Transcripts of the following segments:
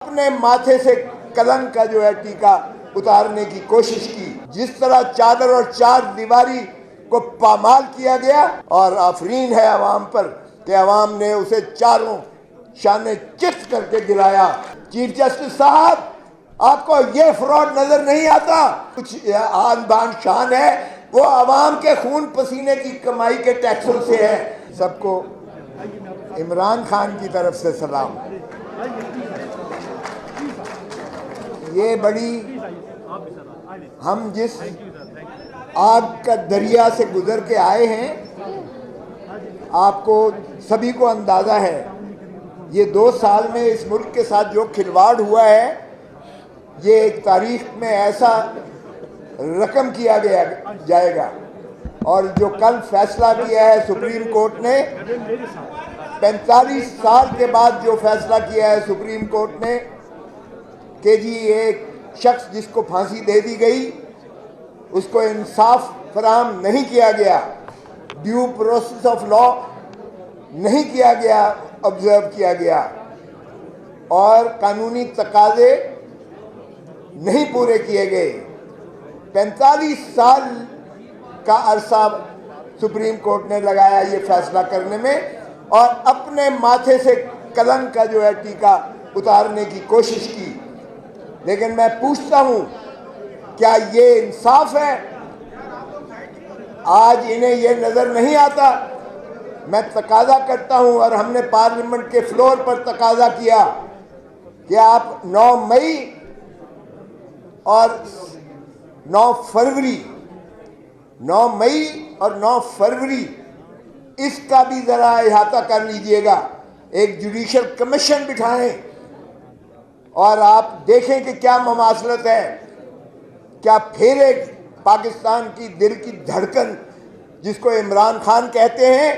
اپنے ماتھے سے کلنک کا جو ہے ٹیکا اتارنے کی کوشش کی. جس طرح چادر اور چار دیواری کو پامال کیا گیا، اور آفرین ہے عوام پر کہ عوام نے اسے چاروں شانے چت کر کے گرایا. چیف جسٹس صاحب، آپ کو یہ فراڈ نظر نہیں آتا؟ کچھ آن بان شان ہے، وہ عوام کے خون پسینے کی کمائی کے ٹیکسوں سے ہے. سب کو عمران خان کی طرف سے سلام. یہ بڑی ہم جس آگ کا دریا سے گزر کے آئے ہیں، آپ کو سبھی کو اندازہ ہے یہ 2 سال میں اس ملک کے ساتھ جو کھلواڑ ہوا ہے، یہ ایک تاریخ میں ایسا رقم کیا جائے گا. اور جو کل فیصلہ کیا ہے سپریم کورٹ نے، 45 سال کے بعد جو فیصلہ کیا ہے سپریم کورٹ نے کہ جی ایک شخص جس کو پھانسی دے دی گئی اس کو انصاف فراہم نہیں کیا گیا، ڈیو پروسیس آف لا نہیں کیا گیا، آبزرو کیا گیا، اور قانونی تقاضے نہیں پورے کیے گئے. 45 سال کا عرصہ سپریم کورٹ نے لگایا یہ فیصلہ کرنے میں، اور اپنے ماتھے سے کلنک کا جو ہے ٹیکا اتارنے کی کوشش کی. لیکن میں پوچھتا ہوں، کیا یہ انصاف ہے؟ آج انہیں یہ نظر نہیں آتا. میں تقاضا کرتا ہوں، اور ہم نے پارلیمنٹ کے فلور پر تقاضا کیا کہ آپ 9 مئی اور 9 فروری اس کا بھی ذرا احاطہ کر لیجئے گا. ایک جوڈیشل کمیشن بٹھائیں اور آپ دیکھیں کہ کیا مماثلت ہے. کیا پھر ایک پاکستان کی دل کی دھڑکن جس کو عمران خان کہتے ہیں،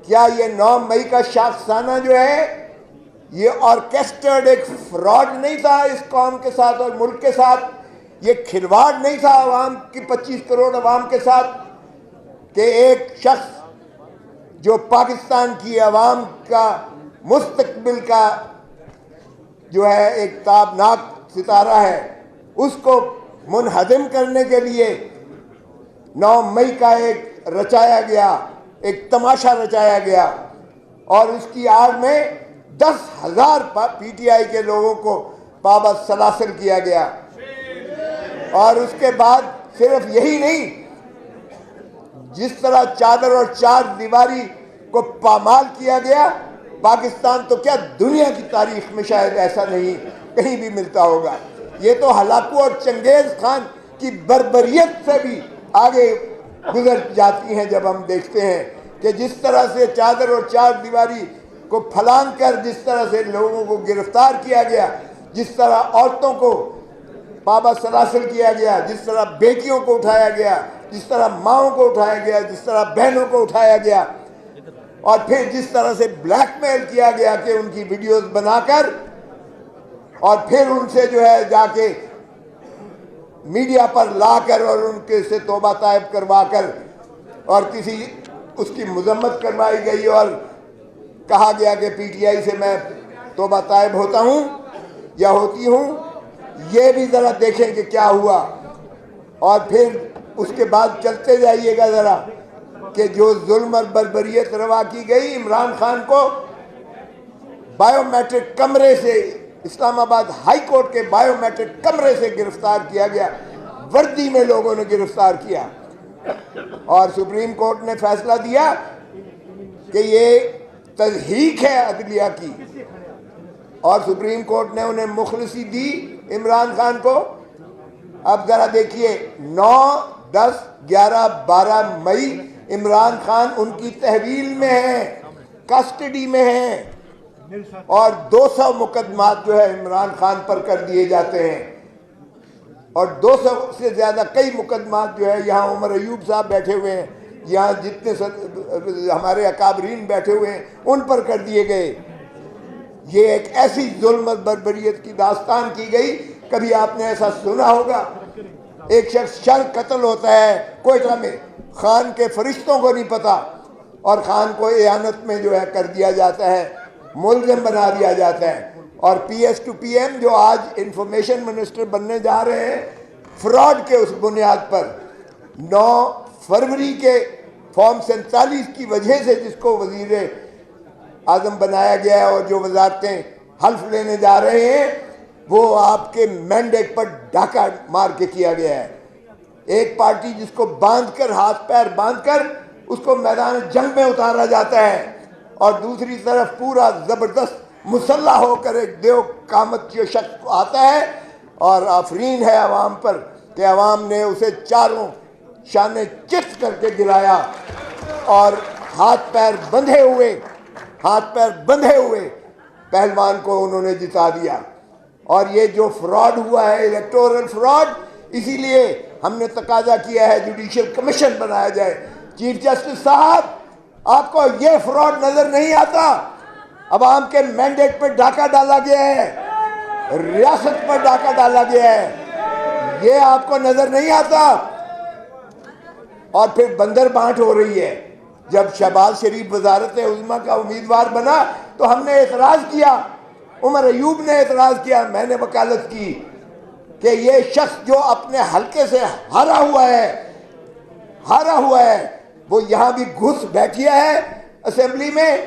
کیا یہ 9 مئی کا شاخسانہ جو ہے یہ آرکیسٹرڈ ایک فراڈ نہیں تھا اس قوم کے ساتھ اور ملک کے ساتھ؟ یہ کھلواڑ نہیں تھا عوام کی 25 کروڑ عوام کے ساتھ کہ ایک شخص جو پاکستان کی عوام کا مستقبل کا جو ہے ایک تابناک ستارہ ہے، اس کو منہدم کرنے کے لیے 9 مئی کا ایک رچایا گیا، ایک تماشا رچایا گیا، اور اس کی آڑ میں 10,000 پی ٹی آئی کے لوگوں کو پابند سلاسل کیا گیا. اور اس کے بعد صرف یہی نہیں، جس طرح چادر اور چار دیواری کو پامال کیا گیا، پاکستان تو کیا دنیا کی تاریخ میں شاید ایسا نہیں کہیں بھی ملتا ہوگا. یہ تو ہلاکو اور چنگیز خان کی بربریت سے بھی آگے گزر جاتی ہیں جب ہم دیکھتے ہیں کہ جس طرح سے چادر اور چار دیواری کو پھلانگ کر جس طرح سے لوگوں کو گرفتار کیا گیا، جس طرح عورتوں کو پابند سلاسل کیا گیا، جس طرح بیٹیوں کو اٹھایا گیا، جس طرح ماؤں کو اٹھایا گیا، جس طرح بہنوں کو اٹھایا گیا، اور پھر جس طرح سے بلیک میل کیا گیا کہ ان کی ویڈیوز بنا کر اور پھر ان سے جو ہے جا کے میڈیا پر لا کر اور ان کے سے توبہ طائب کروا کر اور کسی اس کی مذمت کروائی گئی اور کہا گیا کہ پی ٹی آئی سے میں توبہ طائب ہوتا ہوں یا ہوتی ہوں. یہ بھی ذرا دیکھیں کہ کیا ہوا. اور پھر اس کے بعد چلتے جائیے گا ذرا کہ جو ظلم اور بربریت روا کی گئی، عمران خان کو بائیو میٹرک کمرے سے اسلام آباد ہائی کورٹ کے بائیو میٹرک کمرے سے گرفتار کیا گیا، وردی میں لوگوں نے گرفتار کیا، اور سپریم کورٹ نے فیصلہ دیا کہ یہ تضحیک ہے عدلیہ کی، اور سپریم کورٹ نے انہیں مخلصی دی عمران خان کو. اب ذرا دیکھیے 9، 10، 11، 12 مئی عمران خان ان کی تحویل میں ہیں، کسٹڈی میں ہیں، اور 200 مقدمات جو ہے عمران خان پر کر دیے جاتے ہیں، اور 200 سے زیادہ کئی مقدمات جو ہے یہاں عمر ایوب صاحب بیٹھے ہوئے ہیں، یہاں جتنے ہمارے اکابرین بیٹھے ہوئے ہیں ان پر کر دیے گئے. یہ ایک ایسی ظلم اور بربریت کی داستان کی گئی، کبھی آپ نے ایسا سنا ہوگا؟ ایک شخص شر قتل ہوتا ہے کوئٹہ میں، خان کے فرشتوں کو نہیں پتا، اور خان کو اعانت میں جو ہے کر دیا جاتا ہے، ملزم بنا دیا جاتا ہے. اور P S to P M جو آج انفارمیشن منسٹر بننے جا رہے ہیں فراڈ کے اس بنیاد پر 9 فروری کے فارم 47 کی وجہ سے جس کو وزیر اعظم بنایا گیا ہے اور جو وزارتیں حلف لینے جا رہے ہیں وہ آپ کے مینڈیٹ پر ڈاکہ مار کے کیا گیا ہے. ایک پارٹی جس کو باندھ کر ہاتھ پیر باندھ کر اس کو میدان جنگ میں اتارا جاتا ہے اور دوسری طرف پورا زبردست مسلح ہو کر ایک دیو قامت جو شخص آتا ہے اور آفرین ہے عوام پر کہ عوام نے اسے چاروں شانے چت کر کے گرایا اور ہاتھ پیر بندھے ہوئے پہلوان کو انہوں نے جتا دیا. اور یہ جو فراڈ ہوا ہے الیکٹورل فراڈ، اسی لیے ہم نے تقاضا کیا ہے جوڈیشل کمیشن بنایا جائے. چیف جسٹس صاحب، آپ کو یہ فراڈ نظر نہیں آتا؟ عوام کے مینڈیٹ پر ڈاکہ ڈالا گیا ہے، ریاست پر ڈاکہ ڈالا گیا ہے، یہ آپ کو نظر نہیں آتا؟ اور پھر بندر بانٹ ہو رہی ہے. جب شہباز شریف وزارت عظمیٰ کا امیدوار بنا تو ہم نے اعتراض کیا، عمر ایوب نے اعتراض کیا، میں نے وکالت کی کہ یہ شخص جو اپنے حلقے سے ہارا ہوا ہے وہ یہاں بھی گھس بیٹھیا ہے اسمبلی میں،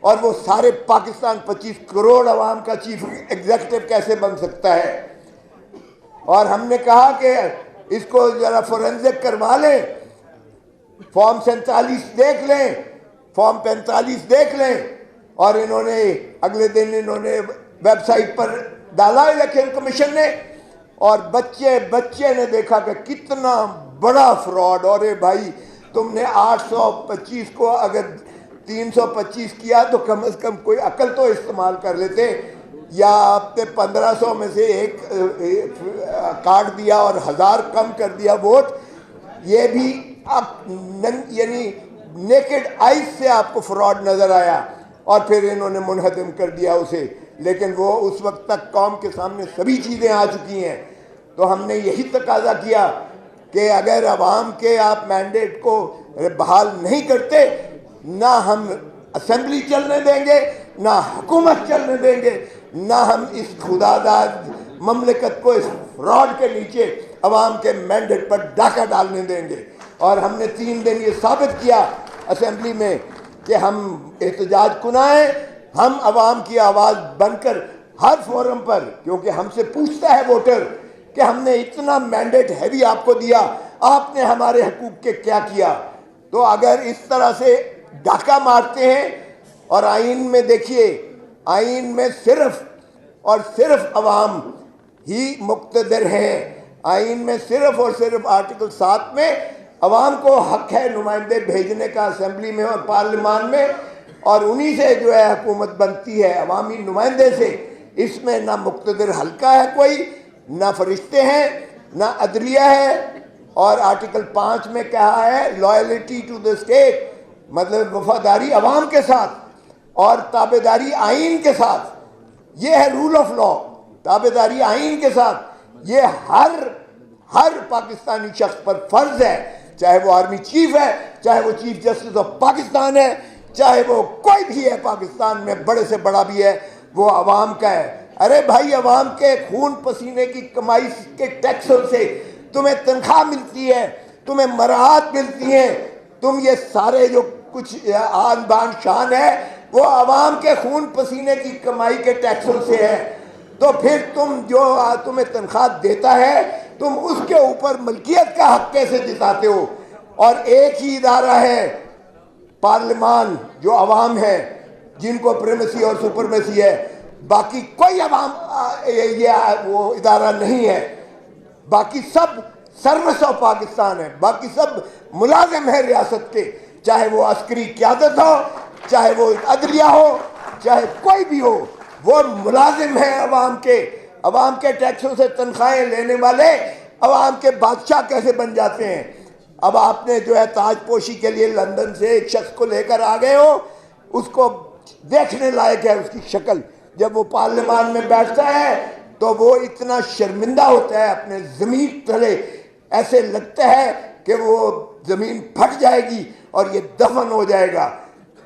اور وہ سارے پاکستان 25 کروڑ عوام کا چیف ایگزیکٹو کیسے بن سکتا ہے؟ اور ہم نے کہا کہ اس کو ذرا فورنزک کروا لیں، فارم 47 دیکھ لیں، فارم 45 دیکھ لیں. اور انہوں نے اگلے دن ویب سائٹ پر ڈالا الیکشن کمیشن نے، اور بچے نے دیکھا کہ کتنا بڑا فراڈ. اور بھائی تم نے 825 کو اگر 325 کیا تو کم از کم کوئی عقل تو استعمال کر لیتے، یا آپ نے 1500 میں سے ایک کاٹ دیا اور 1000 کم کر دیا ووٹ. یہ بھی یعنی نیکڈ آئیز سے آپ کو فراڈ نظر آیا اور پھر انہوں نے منہدم کر دیا اسے. لیکن وہ اس وقت تک قوم کے سامنے سبھی چیزیں آ چکی ہیں. تو ہم نے یہی تقاضا کیا کہ اگر عوام کے آپ مینڈیٹ کو بحال نہیں کرتے، نہ ہم اسمبلی چلنے دیں گے، نہ حکومت چلنے دیں گے، نہ ہم اس خداداد مملکت کو اس فراڈ کے نیچے عوام کے مینڈیٹ پر ڈاکہ ڈالنے دیں گے. اور ہم نے 3 دن یہ ثابت کیا اسمبلی میں کہ ہم احتجاج کنائیں، ہم عوام کی آواز بن کر ہر فورم پر، کیونکہ ہم سے پوچھتا ہے ووٹر کہ ہم نے اتنا مینڈیٹ ہیوی آپ کو دیا، آپ نے ہمارے حقوق کے کیا کیا؟ تو اگر اس طرح سے ڈاکہ مارتے ہیں، اور آئین میں دیکھیے، آئین میں صرف اور صرف عوام ہی مقتدر ہیں. آئین میں صرف اور صرف آرٹیکل 7 میں عوام کو حق ہے نمائندے بھیجنے کا اسمبلی میں اور پارلیمان میں، اور انہی سے جو ہے حکومت بنتی ہے، عوامی نمائندے سے. اس میں نہ مقتدر حلقہ ہے کوئی، نہ فرشتے ہیں، نہ عدلیہ ہے. اور آرٹیکل 5 میں کہا ہے لائلٹی ٹو دا اسٹیٹ، مطلب وفاداری عوام کے ساتھ اور تابعداری آئین کے ساتھ. یہ ہے رول آف لا، تابعداری آئین کے ساتھ. یہ ہر پاکستانی شخص پر فرض ہے، چاہے وہ آرمی چیف ہے، چاہے وہ چیف جسٹس آف پاکستان ہے، چاہے وہ کوئی بھی ہے پاکستان میں، بڑے سے بڑا بھی ہے، وہ عوام کا ہے. ارے بھائی، عوام کے خون پسینے کی کمائی کے ٹیکسوں سے تمہیں تنخواہ ملتی ہے، تمہیں مراحت ملتی ہیں، تم یہ سارے جو کچھ آن بان شان ہے وہ عوام کے خون پسینے کی کمائی کے ٹیکسوں سے ہے. تو پھر تم جو تمہیں تنخواہ دیتا ہے، تم اس کے اوپر ملکیت کا حق کیسے جتاتے ہو؟ اور ایک ہی ادارہ ہے پارلیمان جو عوام ہے، جن کو پریمیسی اور سپرمیسی ہے. باقی کوئی عوام یہ وہ ادارہ نہیں ہے. باقی سب سروس آف پاکستان ہے، باقی سب ملازم ہیں ریاست کے، چاہے وہ عسکری قیادت ہو، چاہے وہ عدلیہ ہو، چاہے کوئی بھی ہو، وہ ملازم ہیں عوام کے ٹیکسوں سے تنخواہیں لینے والے عوام کے بادشاہ کیسے بن جاتے ہیں؟ اب آپ نے جو ہے تاج پوشی کے لیے لندن سے ایک شخص کو لے کر آ گئے ہو، اس کو دیکھنے لائق ہے اس کی شکل. جب وہ پارلیمان میں بیٹھتا ہے تو وہ اتنا شرمندہ ہوتا ہے اپنے ضمیر تلے، ایسے لگتا ہے کہ وہ زمین پھٹ جائے گی اور یہ دفن ہو جائے گا.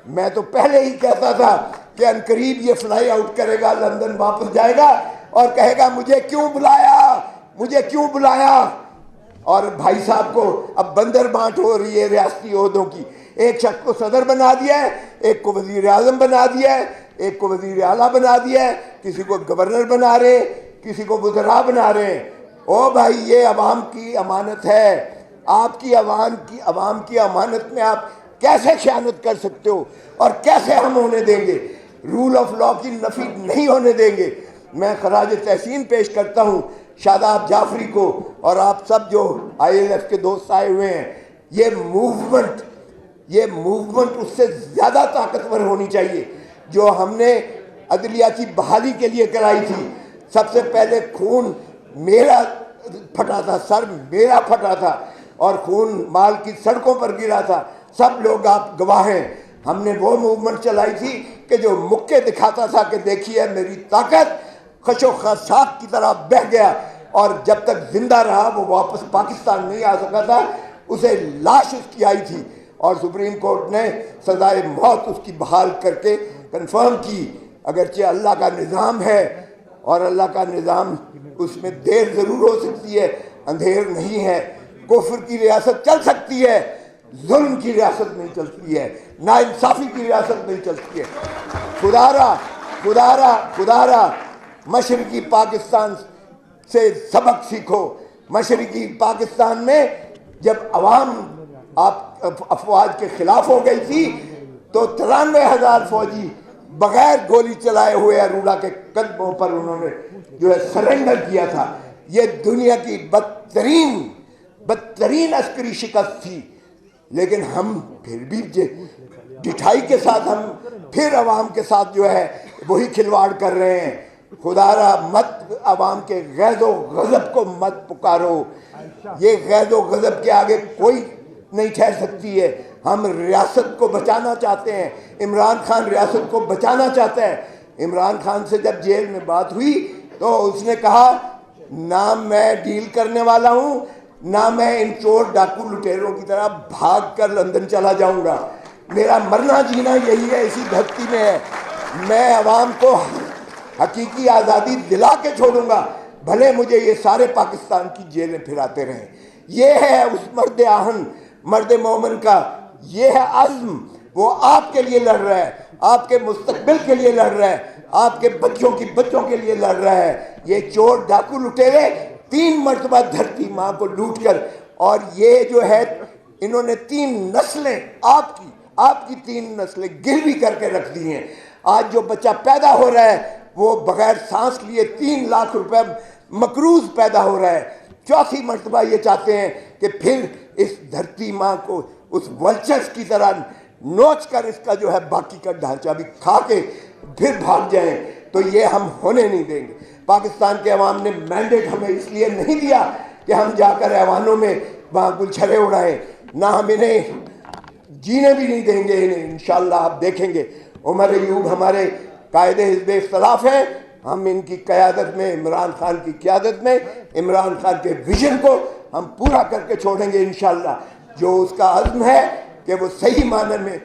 میں تو پہلے ہی کہتا تھا کہ انقریب یہ فلائی آؤٹ کرے گا، لندن واپس جائے گا اور کہے گا مجھے کیوں بلایا، مجھے کیوں بلایا۔ اور بھائی صاحب کو اب بندر بانٹ ہو رہی ہے ریاستی عہدوں کی، ایک شخص کو صدر بنا دیا ہے، ایک کو وزیر اعظم بنا دیا ہے، ایک کو وزیر اعلیٰ بنا دیا ہے، کسی کو گورنر بنا رہے ہیں، کسی کو وزراء بنا رہے ہیں۔ او بھائی، یہ عوام کی امانت ہے، آپ کی عوام کی امانت میں آپ کیسے خیانت کر سکتے ہو، اور کیسے ہم ہونے دیں گے؟ رول آف لا کی نفی نہیں ہونے دیں گے۔ میں خراج تحسین پیش کرتا ہوں شاداب جعفری کو اور آپ سب جو آئی ایل ایف کے دوست آئے ہوئے ہیں۔ یہ موومنٹ اس سے زیادہ طاقتور ہونی چاہیے جو ہم نے عدلیہ کی بحالی کے لیے کرائی تھی۔ سب سے پہلے خون میرا پھٹا تھا، سر میرا پھٹا تھا، اور خون مال کی سڑکوں پر گرا تھا، سب لوگ آپ گواہ ہیں۔ ہم نے وہ موومنٹ چلائی تھی کہ جو مکے دکھاتا تھا کہ دیکھیے میری طاقت، خش و خاشاک کی طرح بہہ گیا، اور جب تک زندہ رہا وہ واپس پاکستان نہیں آ سکا تھا، اسے لاش اس کی آئی تھی، اور سپریم کورٹ نے سزائے موت اس کی بحال کر کے کنفرم کی۔ اگرچہ اللہ کا نظام ہے، اور اللہ کا نظام اس میں دیر ضرور ہو سکتی ہے، اندھیر نہیں ہے۔ کفر کی ریاست چل سکتی ہے، ظلم کی ریاست نہیں چلتی ہے، ناانصافی کی ریاست نہیں چلتی ہے۔ خدا را مشرقی پاکستان سے سبق سیکھو۔ مشرقی پاکستان میں جب عوام آپ افواج کے خلاف ہو گئی تھی تو 93,000 فوجی بغیر گولی چلائے ہوئے ارولہ کے قدموں پر انہوں نے جو ہے سرنڈر کیا تھا۔ یہ دنیا کی بدترین عسکری شکست تھی، لیکن ہم پھر بھی ڈٹھائی کے ساتھ ہم پھر عوام کے ساتھ جو ہے وہی کھلواڑ کر رہے ہیں۔ خدا را مت عوام کے غیظ و غضب کو مت پکارو، یہ غیظ و غضب کے آگے کوئی نہیں ٹھہر سکتی ہے۔ ہم ریاست کو بچانا چاہتے ہیں، عمران خان ریاست کو بچانا چاہتا ہے۔ عمران خان سے جب جیل میں بات ہوئی تو اس نے کہا نہ میں ڈیل کرنے والا ہوں، نہ میں ان چور ڈاکو لٹیروں کی طرح بھاگ کر لندن چلا جاؤں گا، میرا مرنا جینا یہی ہے، اسی دھرتی میں ہے۔ میں عوام کو حقیقی آزادی دلا کے چھوڑوں گا، بھلے مجھے یہ سارے پاکستان کی جیلیں پھراتے رہیں۔ یہ ہے اس مرد آہن، مرد مومن کا یہ ہے عزم۔ وہ آپ کے لیے لڑ رہا ہے، آپ کے مستقبل کے لیے لڑ رہا ہے، آپ کے بچوں کی بچوں کے لیے لڑ رہا ہے۔ یہ چور ڈاکو لٹیرے 3 مرتبہ دھرتی ماں کو لوٹ کر، اور یہ جو ہے انہوں نے 3 نسلیں آپ کی 3 نسلیں گروی کر کے رکھ دی ہیں۔ آج جو بچہ پیدا ہو رہا ہے وہ بغیر سانس لیے 3 لاکھ روپے مقروض پیدا ہو رہا ہے۔ 4تھی مرتبہ یہ چاہتے ہیں کہ پھر اس دھرتی ماں کو اس ولچرز کی طرح نوچ کر اس کا جو ہے باقی کا ڈھانچہ بھی کھا کے پھر بھاگ جائیں، تو یہ ہم ہونے نہیں دیں گے۔ پاکستان کے عوام نے مینڈیٹ ہمیں اس لیے نہیں دیا کہ ہم جا کر ایوانوں میں وہاں گلچھرے اڑائیں، نہ ہم انہیں جینے بھی نہیں دیں گے انہیں۔ انشاءاللہ آپ دیکھیں گے عمر ایوب ہمارے قائد حزب اختلاف ہیں، ہم ان کی قیادت میں، عمران خان کی قیادت میں، عمران خان کے ویژن کو ہم پورا کر کے چھوڑیں گے انشاءاللہ۔ جو اس کا عزم ہے کہ وہ صحیح معنی میں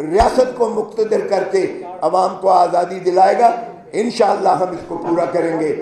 ریاست کو مقتدر کر کے عوام کو آزادی دلائے گا، انشاءاللہ ہم اس کو پورا کریں گے۔